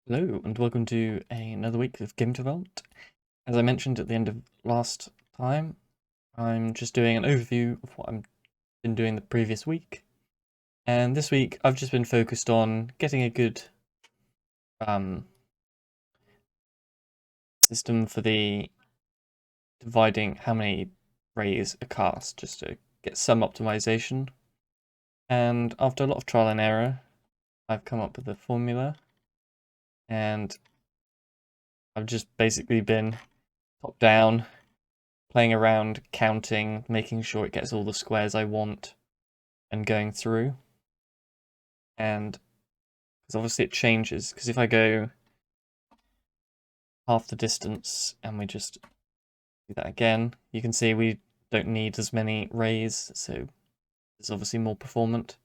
Hello, and welcome to another week of Game Development. As I mentioned at the end of last time, I'm just doing an overview of what I've been doing the previous week. And this week, I've just been focused on getting a good system for the dividing how many rays are cast, just to get some optimization. And after a lot of trial and error, I've come up with a formula, and I've just basically been top down playing around, counting, making sure it gets all the squares I want, and going through. And because obviously it changes, because if I go half the distance and we just do that again, you can see we don't need as many rays, so it's obviously more performant.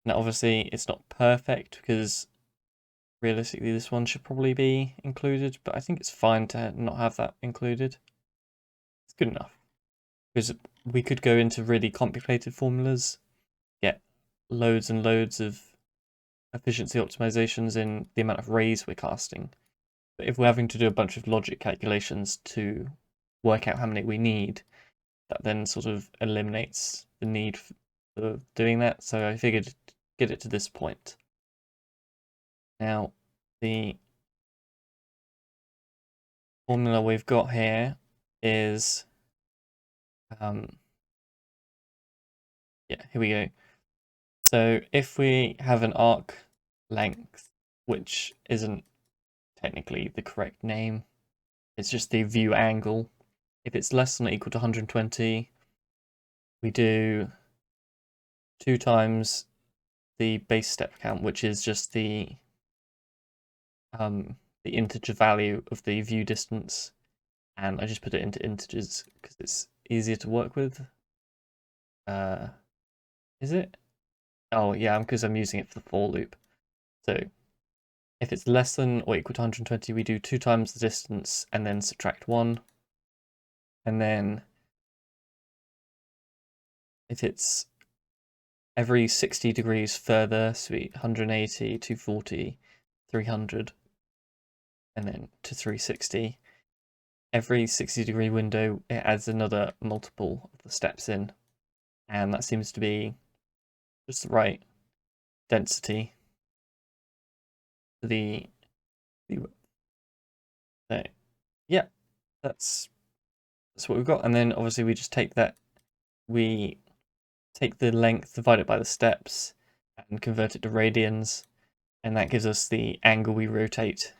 Now obviously it's not perfect, because realistically this one should probably be included, but I think it's fine to not have that included. It's good enough, because we could go into really complicated formulas, get loads and loads of efficiency optimizations in the amount of rays we're casting. But if we're having to do a bunch of logic calculations to work out how many we need, that then sort of eliminates the need for doing that. So I figured get it to this point. Now, the formula we've got here is, yeah, here we go. So if we have an arc length, which isn't technically the correct name, it's just the view angle. If it's less than or equal to 120, we do 2 times the base step count, which is just the integer value of the view distance, and I just put it into integers because it's easier to work with. Is it? Oh yeah, because I'm using it for the for loop. So if it's less than or equal to 120, we do 2 times the distance and then subtract 1. And then if it's every 60 degrees further, so 180, 240, 300, and then to 360. Every 60-degree window, it adds another multiple of the steps in, and that seems to be just the right density for the so, yeah, that's what we've got. And then obviously we just take that, we take the length, divide it by the steps, and convert it to radians, and that gives us the angle we rotate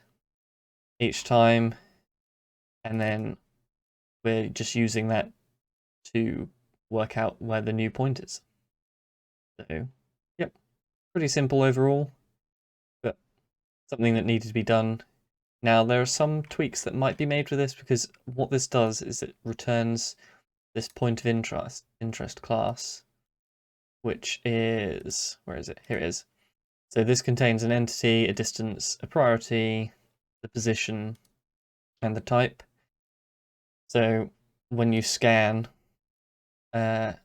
each time, and then we're just using that to work out where the new point is. So, yep, pretty simple overall, but something that needed to be done. Now, there are some tweaks that might be made with this, because what this does is it returns this point of interest class, which is, where is it? Here it is. So this contains an entity, a distance, a priority, the position, and the type. So when you scan, if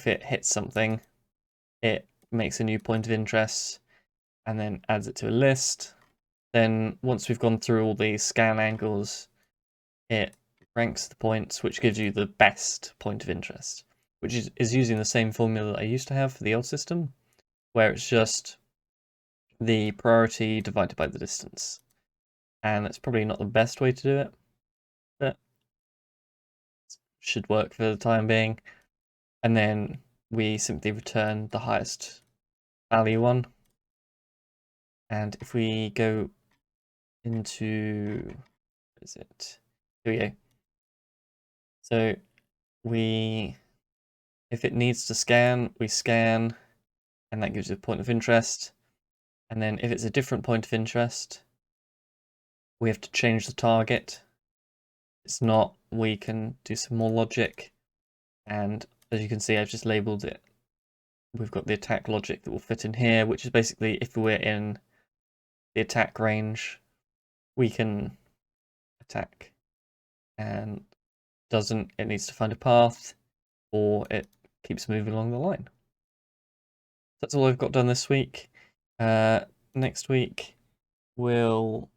it hits something, it makes a new point of interest and then adds it to a list. Then once we've gone through all these scan angles, it ranks the points, which gives you the best point of interest, which is using the same formula that I used to have for the old system, where it's just the priority divided by the distance. And that's probably not the best way to do it, but should work for the time being. And then we simply return the highest value one. And if we go into, what is it? Here we go. So if it needs to scan, we scan, and that gives you a point of interest. And then if it's a different point of interest, we have to change the target. If it's not, we can do some more logic. And as you can see, I've just labeled it. We've got the attack logic that will fit in here, which is basically if we're in the attack range, we can attack, and it needs to find a path, or it keeps moving along the line. That's all I've got done this week. Next week we'll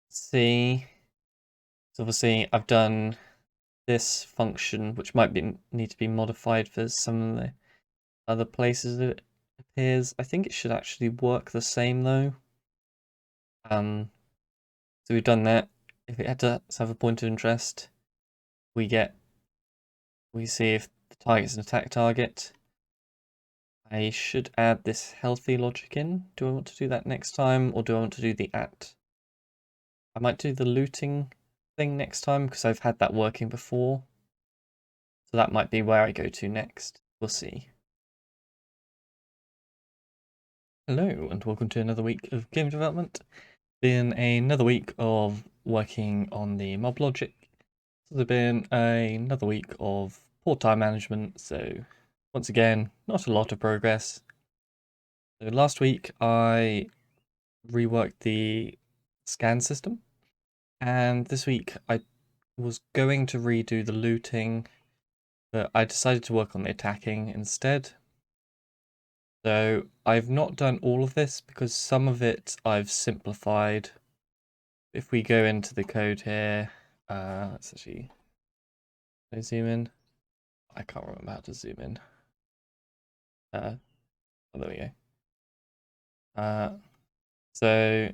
see. So obviously I've done this function, which might need to be modified for some of the other places it appears. I think it should actually work the same though. So we've done that. If it had to have a point of interest, we see if the target's an attack target. I should add this healthy logic in. Do I want to do that next time, or do I want to do the at? I might do the looting thing next time, because I've had that working before. So that might be where I go to next. We'll see. Hello, and welcome to another week of game development. Been another week of working on the mob logic. There's been another week of port time management, so once again, not a lot of progress. So last week I reworked the scan system, and this week I was going to redo the looting, but I decided to work on the attacking instead. So I've not done all of this because some of it I've simplified. If we go into the code here, let's actually zoom in. I can't remember how to zoom in. Oh, there we go. So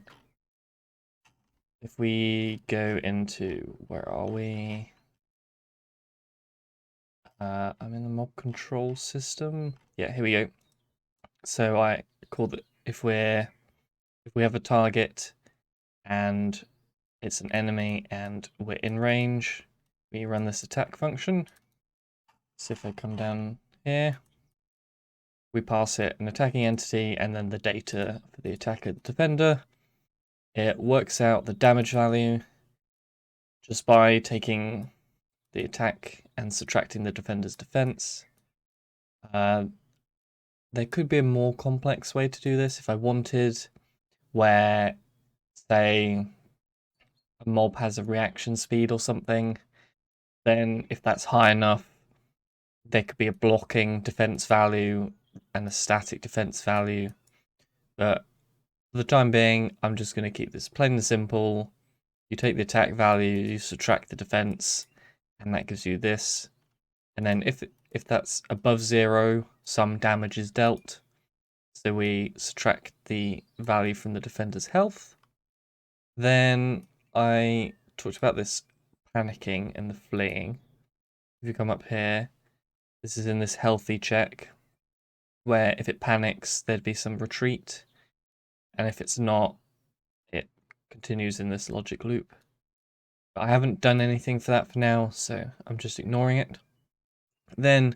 if we go into, where are we? I'm in the mob control system. Yeah, here we go. So I call that if we have a target and it's an enemy and we're in range, we run this attack function. So if I come down here, we pass it an attacking entity and then the data for the attacker, the defender. It works out the damage value just by taking the attack and subtracting the defender's defense. There could be a more complex way to do this if I wanted, where, say, a mob has a reaction speed or something, then if that's high enough, there could be a blocking defense value and a static defense value. But for the time being, I'm just going to keep this plain and simple. You take the attack value, you subtract the defense, and that gives you this. And then if that's above 0, some damage is dealt. So we subtract the value from the defender's health. Then I talked about this panicking and the fleeing. If you come up here, this is in this healthy check, where if it panics, there'd be some retreat. And if it's not, it continues in this logic loop. But I haven't done anything for that for now, so I'm just ignoring it. Then,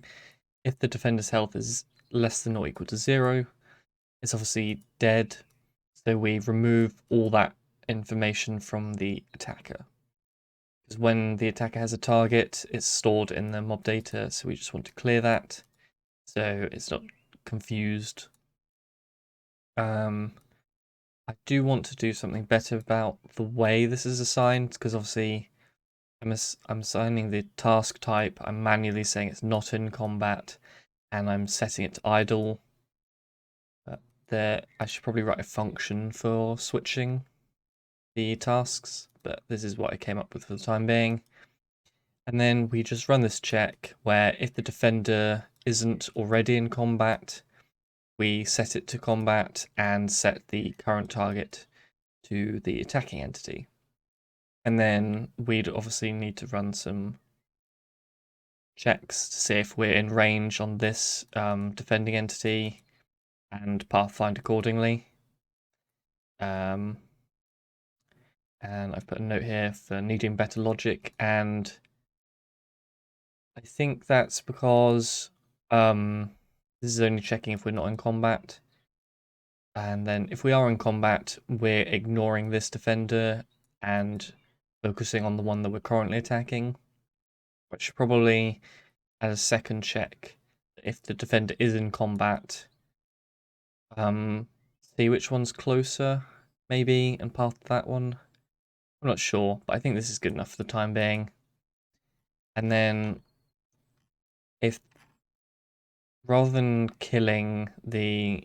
if the defender's health is less than or equal to 0, it's obviously dead. So we remove all that information from the attacker. Because when the attacker has a target, it's stored in the mob data, so we just want to clear that so it's not confused. I do want to do something better about the way this is assigned, because obviously I'm assigning the task type, I'm manually saying it's not in combat, and I'm setting it to idle. I should probably write a function for switching the tasks, but this is what I came up with for the time being. And then we just run this check where if the defender isn't already in combat, we set it to combat and set the current target to the attacking entity. And then we'd obviously need to run some checks to see if we're in range on this defending entity and pathfind accordingly. And I've put a note here for needing better logic, and I think that's because this is only checking if we're not in combat. And then if we are in combat, we're ignoring this defender and focusing on the one that we're currently attacking. Which should probably add a second check if the defender is in combat. See which one's closer, maybe, and path that one. I'm not sure, but I think this is good enough for the time being. And then if rather than killing the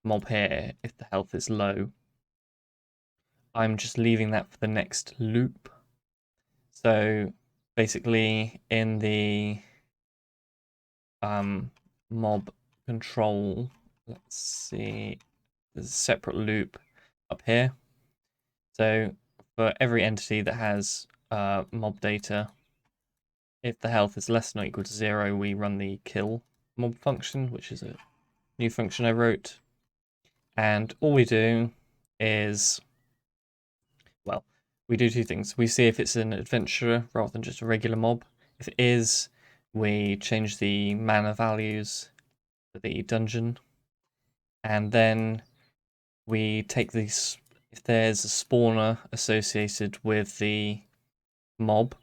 mob here if the health is low. I'm just leaving that for the next loop. So basically in the mob control, let's see, there's a separate loop up here. So for every entity that has mob data, if the health is less than or equal to 0, we run the kill mob function, which is a new function I wrote. And all we do is, well, we do two things. We see if it's an adventurer rather than just a regular mob. If it is, we change the mana values for the dungeon. And then we take these, if there's a spawner associated with the mob,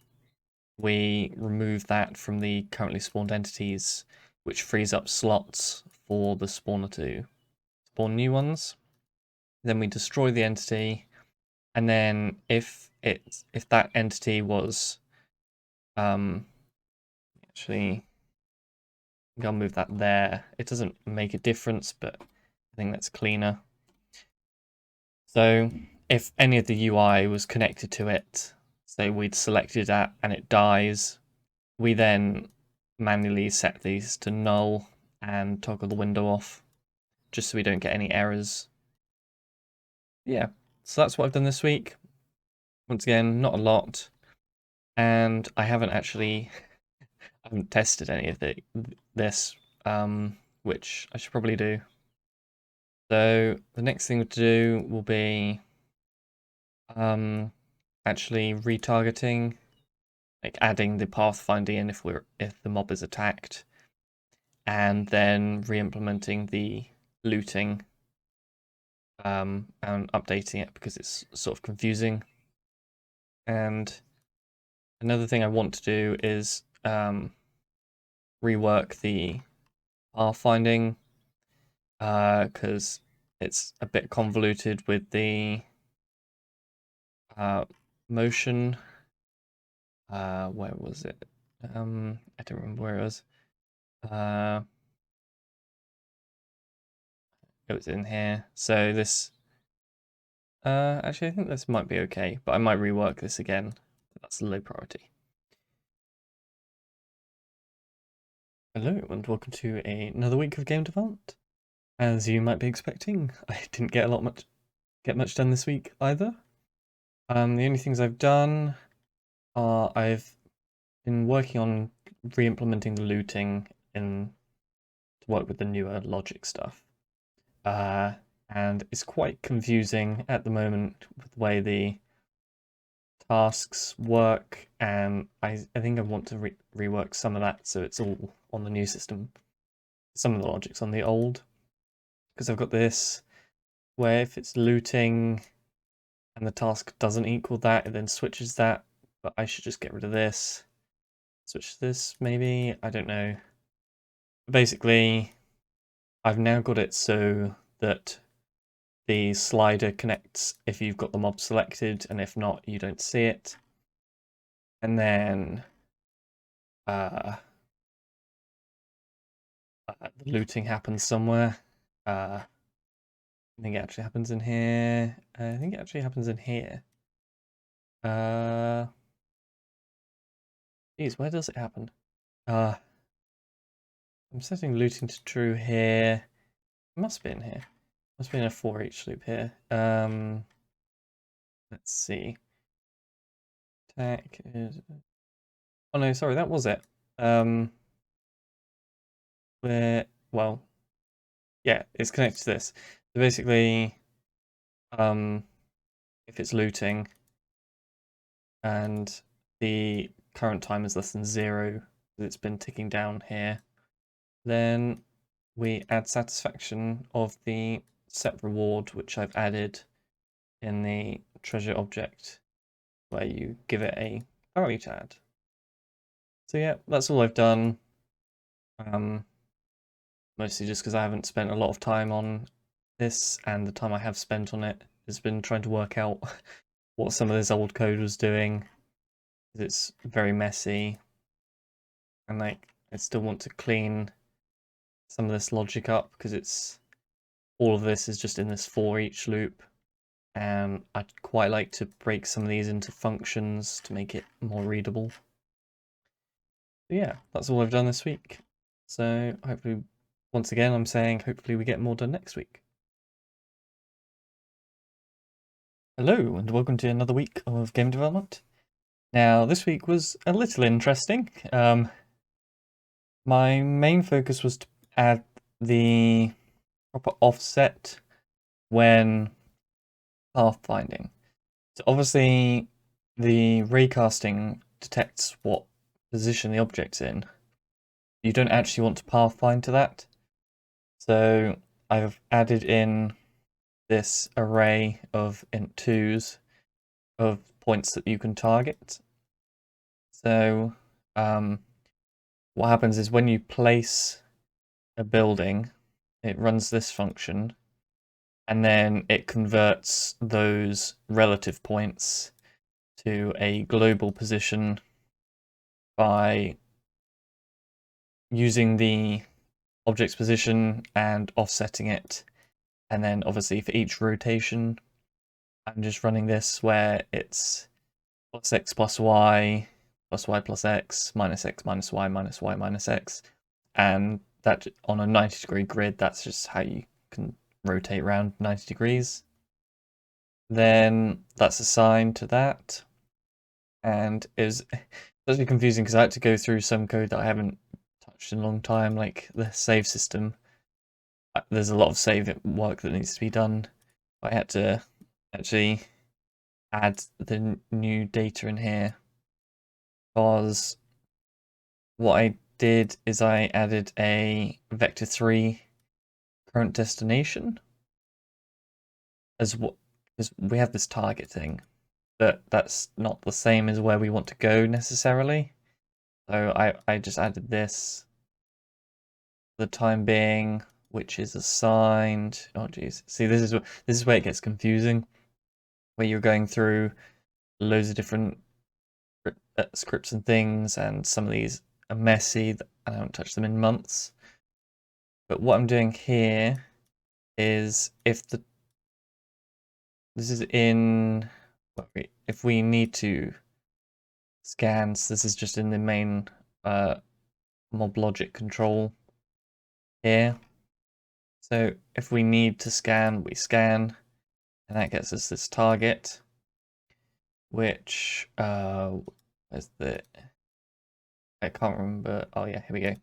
we remove that from the currently spawned entities, which frees up slots for the spawner to spawn new ones. Then we destroy the entity, and then if that entity was actually, I'll move that there. It doesn't make a difference, but I think that's cleaner. So if any of the UI was connected to it, say we'd selected that and it dies, we then manually set these to null and toggle the window off, just so we don't get any errors. Yeah, so that's what I've done this week. Once again, not a lot, and I haven't actually I haven't tested any of this, which I should probably do. So the next thing to do will be actually retargeting, like adding the pathfinder in if the mob is attacked, and then re-implementing the looting and updating it because it's sort of confusing. And another thing I want to do is rework the pathfinding because it's a bit convoluted with the motion. Where was it? I don't remember where it was. It was in here. So this, actually I think this might be okay, but I might rework this again. That's low priority. Hello and welcome to another week of Game Development. As you might be expecting, I didn't get much done this week either. The only things I've done are I've been working on re-implementing the looting to work with the newer logic stuff. And it's quite confusing at the moment with the way the tasks work, and I think I want to rework some of that so it's all on the new system. Some of the logic's on the old, because I've got this where if it's looting and the task doesn't equal that, it then switches that, but I should just get rid of this. Switch this, maybe? I don't know. Basically, I've now got it so that the slider connects if you've got the mob selected, and if not, you don't see it. And then the looting happens somewhere. I think it actually happens in here. I think it actually happens in here. Geez, where does it happen? I'm setting looting to true here. It must be in here. Must be in a for each loop here. Let's see. Attack is. Oh no, sorry, that was it. Where, well, yeah, it's connected to this. So basically, if it's looting and the current time is less than 0, it's been ticking down here, then we add satisfaction of the set reward, which I've added in the treasure object, where you give it a value to add. So yeah, that's all I've done. Mostly just because I haven't spent a lot of time on this, and the time I have spent on it has been trying to work out what some of this old code was doing. It's very messy, and like I still want to clean some of this logic up because it's all of this is just in this for each loop, and I'd quite like to break some of these into functions to make it more readable. But yeah, that's all I've done this week. So hopefully, once again, I'm saying hopefully we get more done next week. Hello, and welcome to another week of game development. Now, this week was a little interesting. My main focus was to add the proper offset when pathfinding. So obviously, the raycasting detects what position the object's in. You don't actually want to pathfind to that. So I've added in this array of int2s of points that you can target. So what happens is when you place a building, it runs this function, and then it converts those relative points to a global position by using the object's position and offsetting it. And then obviously for each rotation, I'm just running this where it's plus x plus y plus x minus y minus y minus x. And that on a 90-degree grid, that's just how you can rotate around 90 degrees. Then that's assigned to that. And it's actually confusing because I had to go through some code that I haven't touched in a long time, like the save system. There's a lot of save work that needs to be done. I had to actually add the new data in here because what I did is I added a vector3 current destination as what, because we have this target thing, but that's not the same as where we want to go necessarily. So I just added this for the time being, which is assigned. Oh geez, see this is where it gets confusing, where you're going through loads of different scripts and things, and some of these are messy. I haven't touched them in months. But what I'm doing here is this is in, if we need to scans, this is just in the main mob logic control here. So if we need to scan, we scan, and that gets us this target, which where's the, I can't remember. Oh yeah, here we go.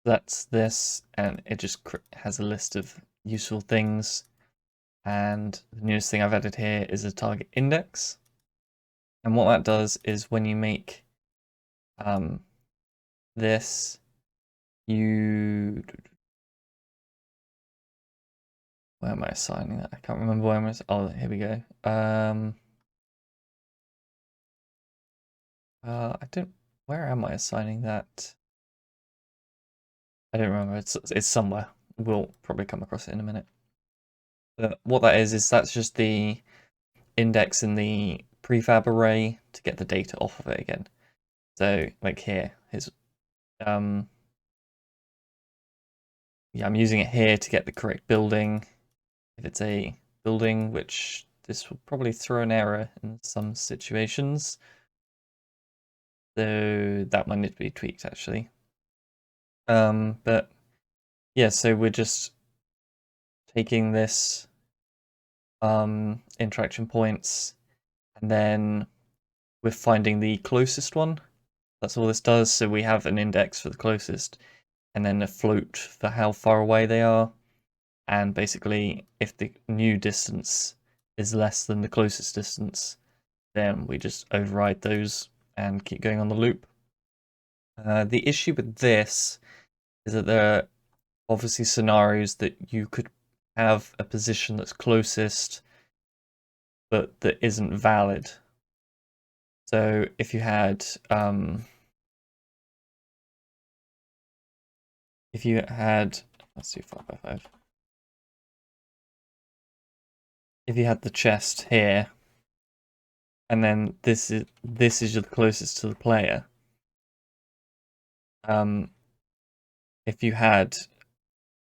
That's this, and it just has a list of useful things. And the newest thing I've added here is a target index. And what that does is when you make this, where am I assigning that? I can't remember where oh, here we go. Where am I assigning that? I don't remember. It's somewhere. We'll probably come across it in a minute. But what that is that's just the index in the prefab array to get the data off of it again. So like here, I'm using it here to get the correct building. If it's a building, which this will probably throw an error in some situations. So that might need to be tweaked actually. But yeah, so we're just taking this interaction points, and then we're finding the closest one. That's all this does. So we have an index for the closest, and then a float for how far away they are. And basically, if the new distance is less than the closest distance, then we just override those and keep going on the loop. The issue with this is that there are obviously scenarios that you could have a position that's closest, but that isn't valid. So if you had, let's do 5x5. If you had the chest here, and then this is the closest to the player. If you had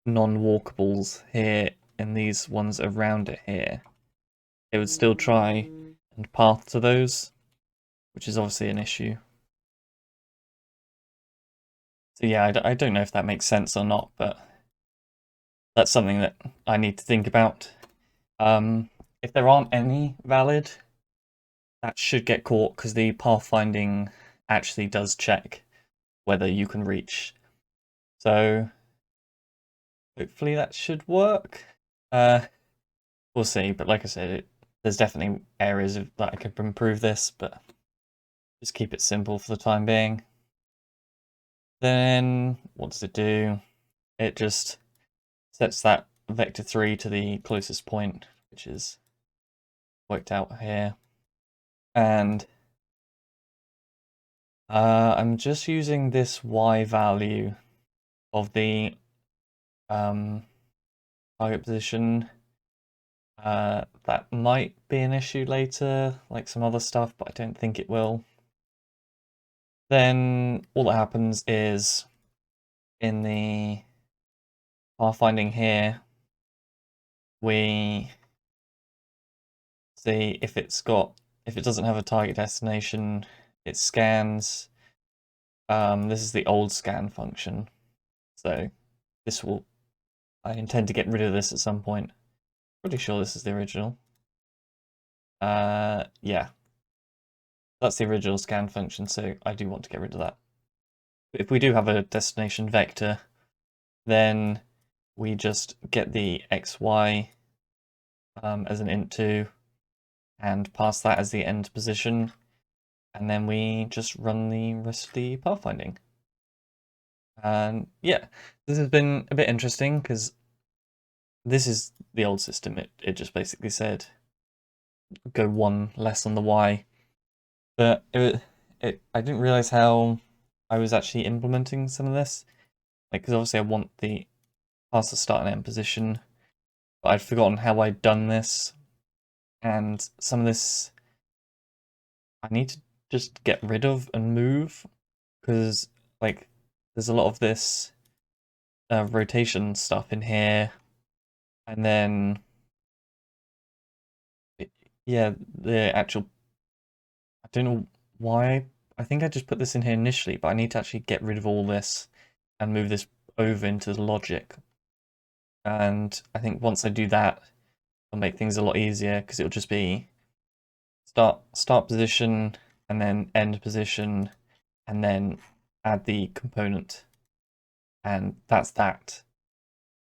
non-walkables here and these ones around it here, it would still try and path to those, which is obviously an issue. So yeah, I don't know if that makes sense or not, but that's something that I need to think about. If there aren't any valid, that should get caught because the pathfinding actually does check whether you can reach. So hopefully that should work. We'll see, but like I said, there's definitely areas that I could improve this, but just keep it simple for the time being. Then what does it do? It just sets that vector 3 to the closest point, which is worked out here. And I'm just using this y value of the target position. That might be an issue later, like some other stuff, but I don't think it will. Then all that happens is in the pathfinding here, we see if it doesn't have a target destination, it scans. This is the old scan function, so I intend to get rid of this at some point. Pretty sure this is the original. Yeah, that's the original scan function, so I do want to get rid of that. But if we do have a destination vector, then we just get the xy as an int2 and pass that as the end position, and then we just run the rest of the pathfinding. And yeah, this has been a bit interesting because this is the old system. It just basically said go one less on the y, but I didn't realize how I was actually implementing some of this. Like, because obviously I want the pass the start and end position, but I'd forgotten how I'd done this, and some of this I need to just get rid of and move because like there's a lot of this rotation stuff in here, and then yeah, the actual I don't know why. I think I just put this in here initially, but I need to actually get rid of all this and move this over into the logic. And I think once I do that, it'll make things a lot easier because it'll just be start position and then end position and then add the component, and that's that.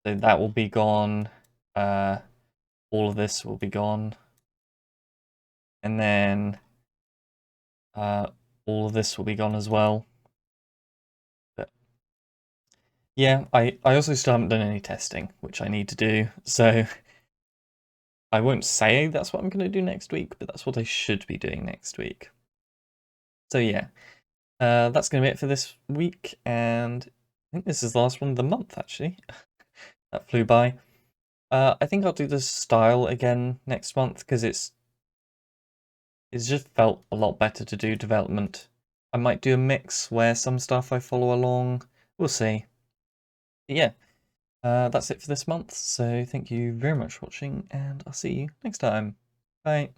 So that will be gone. All of this will be gone, and then all of this will be gone as well. But yeah, I also still haven't done any testing, which I need to do. So I won't say that's what I'm going to do next week, but that's what I should be doing next week. So yeah, that's going to be it for this week, and I think this is the last one of the month, actually. That flew by. I think I'll do the style again next month, because it's just felt a lot better to do development. I might do a mix where some stuff I follow along. We'll see. But yeah, that's it for this month, so thank you very much for watching, and I'll see you next time. Bye.